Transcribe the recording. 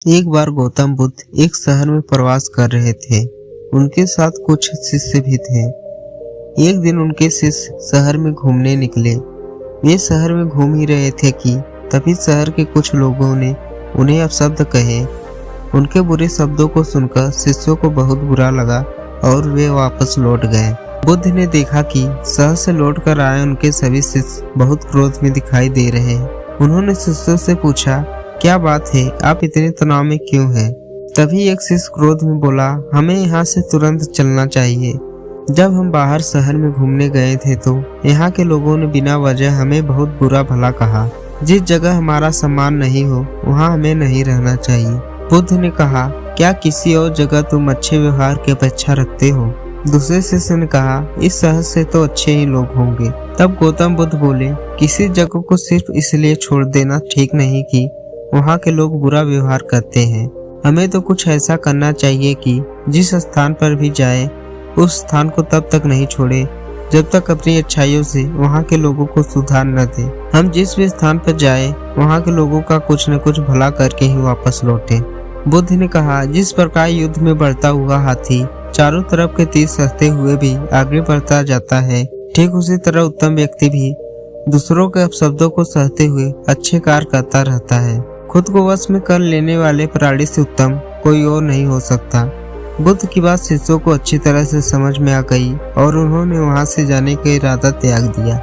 एक बार गौतम बुद्ध एक शहर में प्रवास कर रहे थे। उनके साथ कुछ शिष्य भी थे। एक दिन उनके शिष्य शहर में घूमने निकले। वे शहर में घूम ही रहे थे कि तभी शहर के कुछ लोगों ने उन्हें अपशब्द कहे। उनके बुरे शब्दों को सुनकर शिष्यों को बहुत बुरा लगा और वे वापस लौट गए। बुद्ध ने देखा कि शहर से लौट कर आए उनके सभी शिष्य बहुत क्रोध में दिखाई दे रहे हैं। उन्होंने शिष्यों से पूछा, क्या बात है, आप इतने तनाव में क्यों हैं? तभी एक शिष्य क्रोध में बोला, हमें यहाँ से तुरंत चलना चाहिए। जब हम बाहर शहर में घूमने गए थे तो यहाँ के लोगों ने बिना वजह हमें बहुत बुरा भला कहा। जिस जगह हमारा सम्मान नहीं हो वहाँ हमें नहीं रहना चाहिए। बुद्ध ने कहा, क्या किसी और जगह तुम अच्छे व्यवहार की अपेक्षा रखते हो? दूसरे शिष्य ने कहा, इस शहर से तो अच्छे ही लोग होंगे। तब गौतम बुद्ध बोले, किसी जगह को सिर्फ इसलिए छोड़ देना ठीक नहीं कि वहाँ के लोग बुरा व्यवहार करते हैं। हमें तो कुछ ऐसा करना चाहिए कि जिस स्थान पर भी जाए उस स्थान को तब तक नहीं छोड़े जब तक अपनी अच्छाइयों से वहाँ के लोगों को सुधार न दे। हम जिस भी स्थान पर जाए वहाँ के लोगों का कुछ न कुछ भला करके ही वापस लौटे। बुद्ध ने कहा, जिस प्रकार युद्ध में बढ़ता हुआ हाथी चारों तरफ के तीर सहते हुए भी आगे बढ़ता जाता है, ठीक उसी तरह उत्तम व्यक्ति भी दूसरों के अपशब्दों को सहते हुए अच्छे कार्य करता रहता है। खुद को वश में कर लेने वाले प्राणी से उत्तम कोई और नहीं हो सकता। बुद्ध की बात शिष्यों को अच्छी तरह से समझ में आ गई और उन्होंने वहां से जाने का इरादा त्याग दिया।